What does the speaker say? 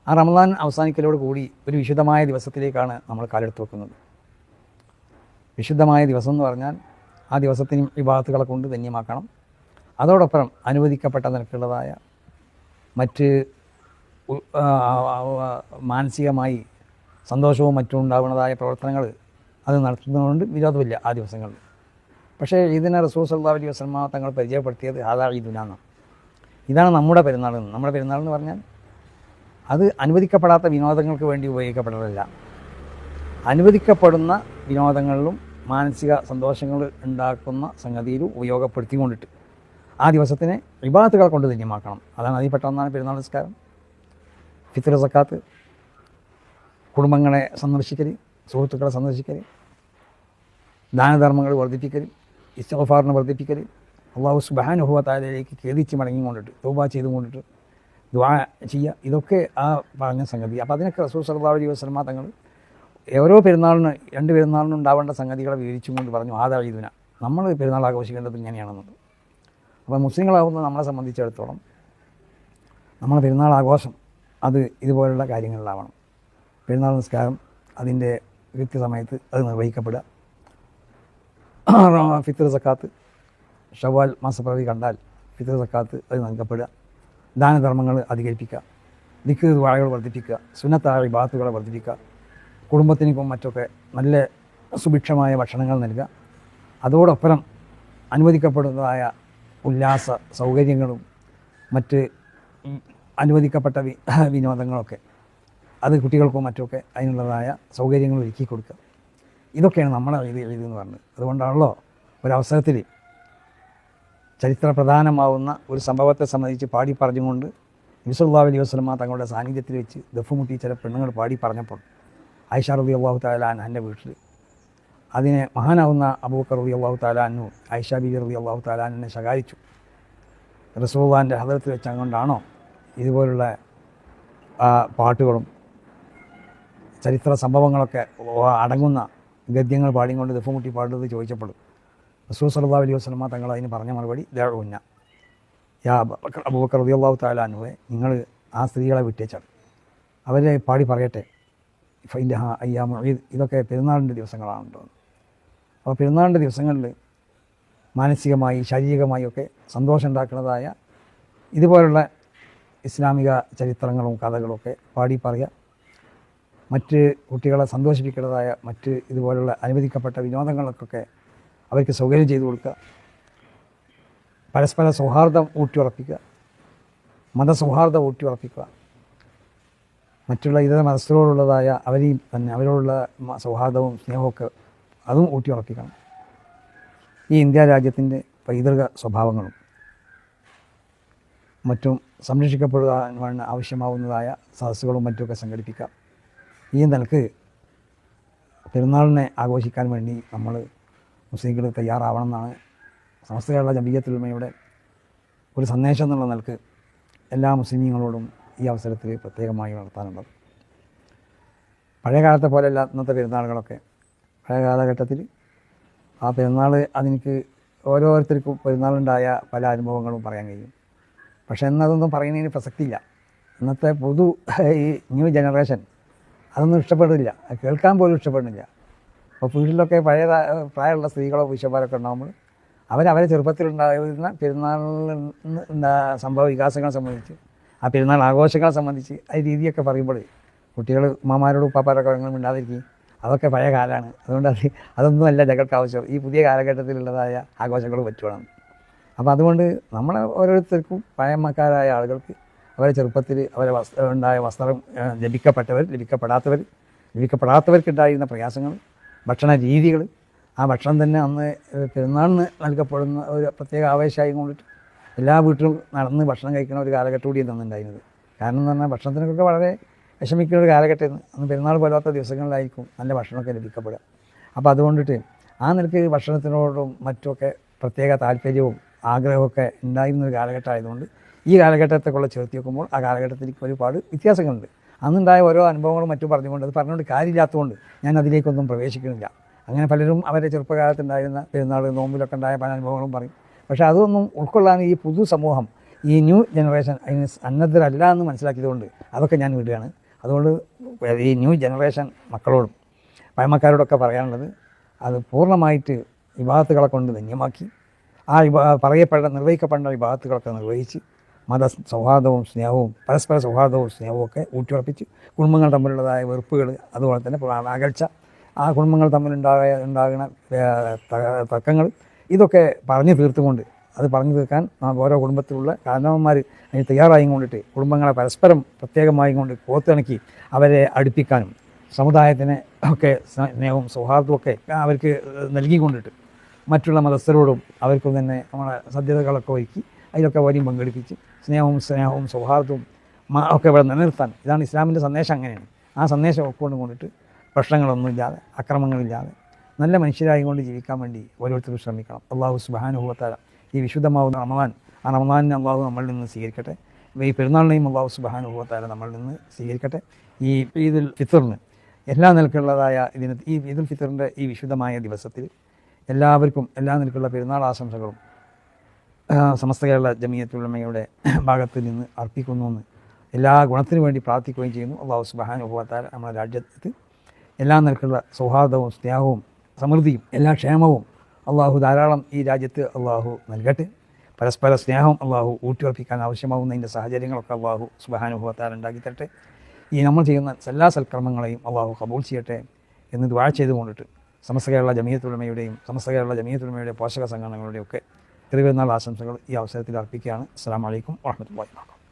ആ റമദാൻ അവസാനിക്കലോട് കൂടി ഒരു വിശുദ്ധമായ ദിവസത്തിലേക്കാണ് നമ്മൾ കാലെടുത്ത് വെക്കുന്നത്. വിശുദ്ധമായ ദിവസം എന്ന് പറഞ്ഞാൽ ആ ദിവസത്തിനും ഇബാദത്തുകളെ കൊണ്ട് ധന്യമാക്കണം. അതോടൊപ്പം അനുവദിക്കപ്പെട്ട നിലക്കുള്ളതായ മറ്റ് മാനസികമായി സന്തോഷവും മറ്റും ഉണ്ടാകുന്നതായ പ്രവർത്തനങ്ങൾ അത് നടത്തുന്നതുകൊണ്ട് വിരോധമില്ല ആ ദിവസങ്ങളിൽ. പക്ഷേ ഇതിനെ റസൂൽ സല്ലല്ലാഹു അലൈഹി വസല്ലം തങ്ങൾ പരിചയപ്പെടുത്തിയത് ഹാദാ ഈദുനാണ്, ഇതാണ് നമ്മുടെ പെരുന്നാൾ. നമ്മുടെ പെരുന്നാൾ എന്ന് പറഞ്ഞാൽ അത് അനുവദിക്കപ്പെടാത്ത വിനോദങ്ങൾക്ക് വേണ്ടി ഉപയോഗിക്കപ്പെടലല്ല. അനുവദിക്കപ്പെടുന്ന വിനോദങ്ങളിലും മാനസിക സന്തോഷങ്ങൾ ഉണ്ടാക്കുന്ന സംഗതിയിലും ഉപയോഗപ്പെടുത്തിക്കൊണ്ടിട്ട് ആ ദിവസത്തിനെ ഇബാദത്തുകൾ കൊണ്ട് ധന്യമാക്കണം. അതാണ് അതിൽപ്പെട്ട ഒന്നാണ് പെരുന്നാൾ നിസ്കാരം, ഫിത്ർ, സക്കാത്ത്, കുടുംബങ്ങളെ സന്ദർശിക്കൽ, സുഹൃത്തുക്കളെ സന്ദർശിക്കൽ, ദാനധർമ്മങ്ങൾ വർദ്ധിപ്പിക്കൽ, ഇസ്തിഗ്ഫാറിനെ വർദ്ധിപ്പിക്കൽ, അല്ലാഹു സുബ്ഹാനഹു വ തആലയിലേക്ക് ഖേദിച്ച് മടങ്ങിക്കൊണ്ടിട്ട് തൗബ ചെയ്തുകൊണ്ടിട്ട് ദുആ ചെയ്യുക. ഇതൊക്കെ ആ പറഞ്ഞ സംഗതി. അപ്പോൾ അതിനൊക്കെ റസൂൽ സല്ലല്ലാഹു അലൈഹി വസല്ലം തങ്ങൾ ഓരോ പെരുന്നാളിന് 2 പെരുന്നാളിനും ഉണ്ടാവേണ്ട സംഗതികളെ വിവരിച്ചും കൊണ്ട് പറഞ്ഞു ഹാദാ ഈദുന, നമ്മൾ പെരുന്നാൾ ആഘോഷിക്കേണ്ടത് ഇങ്ങനെയാണെന്നുള്ളത്. അപ്പോൾ മുസ്ലിങ്ങളാവുന്ന നമ്മളെ സംബന്ധിച്ചിടത്തോളം നമ്മളെ പെരുന്നാൾ ആഘോഷം അത് ഇതുപോലുള്ള കാര്യങ്ങളിലാവണം. പെരുന്നാൾ നിസ്കാരം അതിൻ്റെ കൃത്യസമയത്ത് അത് നിർവഹിക്കപ്പെടുക, ഫിത്ർ, സക്കാത്ത്, ഷവ്വാൽ മാസപ്പിറവി കണ്ടാൽ ഫിത്ർ, സക്കാത്ത് അത് നൽകപ്പെടുക, ദാനധർമ്മങ്ങൾ അധികരിപ്പിക്കുക, ദിക്ർ ദുആകൾ വർദ്ധിപ്പിക്കുക, സുന്നത്തായ ഇബാദത്തുകളെ വർദ്ധിപ്പിക്കുക, കുടുംബത്തിനും മറ്റൊക്കെ നല്ല സുഭിക്ഷമായ ഭക്ഷണങ്ങൾ നൽകുക. അതോടൊപ്പം അനുവദിക്കപ്പെടുന്നതായ ഉല്ലാസ സൗകര്യങ്ങളും മറ്റ് അനുവദിക്കപ്പെട്ട വിനോദങ്ങളൊക്കെ അത് കുട്ടികൾക്കും മറ്റുമൊക്കെ അതിനുള്ളതായ സൗകര്യങ്ങൾ ഒരുക്കി കൊടുക്കുക. ഇതൊക്കെയാണ് നമ്മളെ എഴുതെന്ന് പറഞ്ഞത്. അതുകൊണ്ടാണല്ലോ ഒരവസരത്തിൽ ചരിത്ര പ്രധാനമാവുന്ന ഒരു സംഭവത്തെ സംബന്ധിച്ച് പാടി പറഞ്ഞുകൊണ്ട് നബി സല്ലല്ലാഹു അലൈഹി വസല്ലം തങ്ങളുടെ സാന്നിധ്യത്തിൽ വെച്ച് ദഫ്മുട്ടി ചില പെണ്ണുങ്ങൾ പാടി പറഞ്ഞപ്പോൾ ആയിഷ റളിയല്ലാഹു തആല അൻഹയുടെ വീട്ടിൽ അതിനെ മഹാനാവുന്ന അബൂബക്കർ റളിയല്ലാഹു തആല അൻഹു ആയിഷ ബീവി റളിയല്ലാഹു തആല അൻഹയെ ശകാരിച്ചു. റസൂലുള്ളാഹിൻ്റെ ഹദറത്തിൽ വെച്ച് അങ്ങോട്ടാണോ ഇതുപോലുള്ള പാട്ടുകളും ചരിത്ര സംഭവങ്ങളൊക്കെ അടങ്ങുന്ന ഗദ്യങ്ങൾ പാടിക്കൊണ്ട് ദഫ്മുട്ടി പാടുന്നത് ചോദിച്ചപ്പോൾ റസൂൽ സല്ലല്ലാഹു അലൈഹി വസല്ലം തങ്ങൾ അതിന് പറഞ്ഞ മറുപടി ദഅഉന്ന യാ അബൂബക്കർ റളിയല്ലാഹു തആല അൻഹുവേ, നിങ്ങൾ ആ സ്ത്രീകളെ വിട്ടേച്ചാണ്, അവരെ പാടി പറയട്ടെ, ഫൈൻഹ അയ്യാമു ഈദ്, ഇതൊക്കെ പെരുന്നാളിൻ്റെ ദിവസങ്ങളാണല്ലോ. അപ്പോൾ പെരുന്നാളിൻ്റെ ദിവസങ്ങളിൽ മാനസികമായി ശാരീരികമായി ഒക്കെ സന്തോഷം ഉണ്ടാക്കുന്നതായ ഇതുപോലുള്ള ഇസ്ലാമിക ചരിത്രങ്ങളും കഥകളുമൊക്കെ പാടി പറയുക, മറ്റ് കുട്ടികളെ സന്തോഷിപ്പിക്കുന്നതായ മറ്റ് ഇതുപോലുള്ള അനുവദിക്കപ്പെട്ട വിനോദങ്ങൾക്കൊക്കെ അവർക്ക് സൗകര്യം ചെയ്തു കൊടുക്കുക, പരസ്പര സൗഹാർദ്ദം ഊട്ടിയുറപ്പിക്കുക, മതസൗഹാർദ്ദം ഊട്ടിയുറപ്പിക്കുക, മറ്റുള്ള ഇതര മതസ്ഥരോടുള്ളതായ അവരെയും തന്നെ അവരോടുള്ള സൗഹാർദ്ദവും സ്നേഹമൊക്കെ അതും ഊട്ടിയുറപ്പിക്കണം. ഈ ഇന്ത്യ രാജ്യത്തിൻ്റെ പൈതൃക സ്വഭാവങ്ങളും മറ്റും സംരക്ഷിക്കപ്പെടുവാൻ ആവശ്യമാവുന്നതായ സദസ്സുകളും മറ്റുമൊക്കെ സംഘടിപ്പിക്കാം. ഈ നിലക്ക് പെരുന്നാളിനെ ആഘോഷിക്കാൻ വേണ്ടി നമ്മൾ മുസ്ലിങ്ങൾ തയ്യാറാവണം എന്നാണ് സമസ്ത കേരള ജംഇയ്യത്തുൽ ഉലമയുടെ ഒരു സന്ദേശം എന്നുള്ള നിലക്ക് എല്ലാ മുസ്ലിമീങ്ങളോടും ഈ അവസരത്തിൽ പ്രത്യേകമായി നടത്താനുള്ളത്. പഴയ കാലത്തെ പോലെയല്ല ഇന്നത്തെ പെരുന്നാളുകളൊക്കെ. പഴയ കാലഘട്ടത്തിൽ ആ പെരുന്നാൾ അതെനിക്ക് ഓരോരുത്തർക്കും പെരുന്നാളുണ്ടായ പല അനുഭവങ്ങളും പറയാൻ കഴിയും. പക്ഷേ എന്നതൊന്നും പറയുന്നതിന് പ്രസക്തിയില്ല. ഇന്നത്തെ ഈ ന്യൂ ജനറേഷൻ അതൊന്നും ഇഷ്ടപ്പെടില്ല, കേൾക്കാൻ പോലും ഇഷ്ടപ്പെടുന്നില്ല. അപ്പോൾ വീട്ടിലൊക്കെ പ്രായമുള്ള സ്ത്രീകളോ പുരുഷന്മാരൊക്കെ ഉണ്ടാകുമ്പോൾ അവരെ ചെറുപ്പത്തിലുണ്ടായിരുന്ന പെരുന്നാളിൽ സംഭവ വികാസങ്ങളെ സംബന്ധിച്ച് ആ പെരുന്നാൾ ആഘോഷങ്ങളെ സംബന്ധിച്ച് ആ രീതിയൊക്കെ പറയുമ്പോൾ കുട്ടികൾ ഉമ്മമാരോടും ഉപ്പാപ്പാരൊക്കെ അങ്ങനെ മിണ്ടാതിരിക്കും. അതൊക്കെ പഴയ കാലമാണ്, അതുകൊണ്ട് അതൊന്നുമല്ല ജഗൾക്ക് ആവശ്യം. ഈ പുതിയ കാലഘട്ടത്തിലുള്ളതായ ആഘോഷങ്ങൾ പറ്റുവാണ്. അപ്പോൾ അതുകൊണ്ട് നമ്മളെ ഓരോരുത്തർക്കും പഴമക്കാരായ ആളുകൾക്ക് അവരെ ചെറുപ്പത്തിൽ ഉണ്ടായ വസ്ത്രം ലഭിക്കപ്പെടാത്തവർക്കുണ്ടായിരുന്ന പ്രയാസങ്ങൾ, ഭക്ഷണ രീതികൾ, ആ ഭക്ഷണം തന്നെ അന്ന് പെരുന്നാളിന് നൽകപ്പെടുന്ന ഒരു പ്രത്യേക ആവേശമായി കൊണ്ടിട്ട് എല്ലാ വീട്ടിലും നടന്ന് ഭക്ഷണം കഴിക്കുന്ന ഒരു കാലഘട്ടം കൂടി തന്നിട്ടുണ്ടായിരുന്നത്. കാരണം എന്ന് പറഞ്ഞാൽ ഭക്ഷണത്തിനൊക്കെ വളരെ വിഷമിക്കുന്ന ഒരു കാലഘട്ടം. അന്ന് പെരുന്നാൾ പോലാത്ത ദിവസങ്ങളിലായിരിക്കും നല്ല ഭക്ഷണമൊക്കെ ലഭിക്കപ്പെടുക. അപ്പോൾ അതുകൊണ്ടിട്ട് ആ നിലയ്ക്ക് ഭക്ഷണത്തിനോടും മറ്റുമൊക്കെ പ്രത്യേക താല്പര്യവും ആഗ്രഹമൊക്കെ ഉണ്ടായിരുന്ന ഒരു കാലഘട്ടമായതുകൊണ്ട് ഈ കാലഘട്ടത്തെക്കുള്ള ചേർത്തി വെക്കുമ്പോൾ ആ കാലഘട്ടത്തിലേക്ക് ഒരുപാട് വ്യത്യാസങ്ങളുണ്ട്. അന്നുണ്ടായ ഓരോ അനുഭവങ്ങളും മറ്റും പറഞ്ഞുകൊണ്ട് അത് പറഞ്ഞുകൊണ്ട് കാര്യമില്ലാത്തതുകൊണ്ട് ഞാൻ അതിലേക്കൊന്നും പ്രവേശിക്കുന്നില്ല. അങ്ങനെ പലരും അവരുടെ ചെറുപ്പകാലത്തുണ്ടായിരുന്ന പെരുന്നാൾ നോമ്പിലൊക്കെ ഉണ്ടായ പല അനുഭവങ്ങളും പറയും. പക്ഷേ അതൊന്നും ഉൾക്കൊള്ളാൻ ഈ പൊതു സമൂഹം ഈ ന്യൂ ജനറേഷൻ അതിന് സന്നദ്ധരല്ല എന്ന് മനസ്സിലാക്കിയതുകൊണ്ട് അതൊക്കെ ഞാൻ വിടുകയാണ്. അതുകൊണ്ട് ഈ ന്യൂ ജനറേഷൻ മക്കളോടും പഴമക്കാരോടൊക്കെ പറയാനുള്ളത്, അത് പൂർണ്ണമായിട്ട് വിഭാഗത്തുകളെ കൊണ്ട് ധന്യമാക്കി ആ നിർവഹിക്കപ്പെടേണ്ട വിഭാഗത്തുകളൊക്കെ നിർവഹിച്ച് മത സൗഹാർദ്ദവും സ്നേഹവും പരസ്പര സൗഹാർദ്ദവും സ്നേഹവും ഒക്കെ ഊട്ടിയുറപ്പിച്ച് കുടുംബങ്ങൾ തമ്മിലുള്ളതായ വെറുപ്പുകൾ, അതുപോലെ തന്നെ അകൽച്ച, ആ കുടുംബങ്ങൾ ഉണ്ടാകുന്ന തർക്കങ്ങൾ, ഇതൊക്കെ പറഞ്ഞു തീർത്തുകൊണ്ട് അത് പറഞ്ഞു തീർക്കാൻ ഓരോ കുടുംബത്തിലുള്ള കാരണവന്മാർ അതിന് തയ്യാറായി കൊണ്ടിട്ട് കുടുംബങ്ങളെ പരസ്പരം പ്രത്യേകമായി കൊണ്ട് കോത്തിണക്കി അവരെ അടുപ്പിക്കാനും സമുദായത്തിന് ഒക്കെ സ്നേഹവും സൗഹാർദ്ദവും ഒക്കെ അവർക്ക് നൽകിക്കൊണ്ടിട്ട് മറ്റുള്ള മതസ്ഥരോടും അവർക്കും തന്നെ നമ്മളെ സാധ്യതകളൊക്കെ ഒരുക്കി അതിലൊക്കെ വരെയും പങ്കെടുപ്പിച്ച് സ്നേഹവും സൗഹാർദ്ദവും ഒക്കെ ഇവിടെ നിലനിർത്താൻ, ഇതാണ് ഇസ്ലാമിൻ്റെ സന്ദേശം. അങ്ങനെയാണ്. ആ സന്ദേശം കൊണ്ടിട്ട് പ്രശ്നങ്ങളൊന്നുമില്ലാതെ അക്രമങ്ങളില്ലാതെ നല്ല മനുഷ്യരായി കൊണ്ട് ജീവിക്കാൻ വേണ്ടി ഓരോരുത്തരും ശ്രമിക്കണം. അള്ളാഹു സുബ്ഹാനഹു വ തആല ഈ വിശുദ്ധമാവുന്ന റമദാൻ, ആ റമദാനിനെ അള്ളാഹു നമ്മളിൽ നിന്ന് സ്വീകരിക്കട്ടെ. ഈ പെരുന്നാളിനെയും അള്ളാഹു സുബ്ഹാനഹു വ തആല നമ്മളിൽ നിന്ന് സ്വീകരിക്കട്ടെ. ഈ ഈദുൽ ഫിത്തറിന് എല്ലാ നിലക്കുള്ളതായ ഈ ഈദുൽ ഫിത്തറിൻ്റെ ഈ വിശുദ്ധമായ ദിവസത്തിൽ എല്ലാവർക്കും എല്ലാ നിലക്കുള്ള പെരുന്നാൾ ആശംസകളും സമസ്ത കേരള ജമിയത്തുൽ ഉലമയുടെ ഭാഗത്ത് നിന്ന് അർപ്പിക്കുന്നുവെന്ന് എല്ലാ ഗുണത്തിനു വേണ്ടി പ്രാർത്ഥിക്കുകയും ചെയ്യുന്നു. അള്ളാഹു സുബ്ഹാനഹു വ തആല നമ്മുടെ രാജ്യത്ത് എല്ലാ നിലക്കുള്ള സൗഹാർദ്ദവും സ്നേഹവും സമൃദ്ധിയും എല്ലാ ക്ഷേമവും അള്ളാഹു ധാരാളം ഈ രാജ്യത്ത് അള്ളാഹു നൽകട്ടെ. പരസ്പര സ്നേഹം അള്ളാഹു ഊട്ടിയുറപ്പിക്കാൻ ആവശ്യമാവുന്നതിൻ്റെ സാഹചര്യങ്ങളൊക്കെ അള്ളാഹു സുബ്ഹാനഹു വ തആല ഉണ്ടാക്കി തരട്ടെ. ഈ നമ്മൾ ചെയ്യുന്ന എല്ലാ സൽക്കർമ്മങ്ങളെയും അള്ളാഹു ഖബൂൽ ചെയ്യട്ടെ എന്ന് ദുആ ചെയ്തുകൊണ്ടിട്ട് സമസ്ത കേരള ജമിയത്തുൽ ഉലമയുടെയും സമസ്ത കേരള ജമിയത്തുൽ ഉലമയുടെ പോഷക സംഘടനകളുടെയും ഒക്കെ തിരുവെരുന്നാൾ ആശംസകൾ ഈ അവസരത്തിൽ അർപ്പിക്കുകയാണ്. അസ്സലാമു അലൈക്കും വറഹ്മത്തുള്ളാഹി വബറകാതുഹു.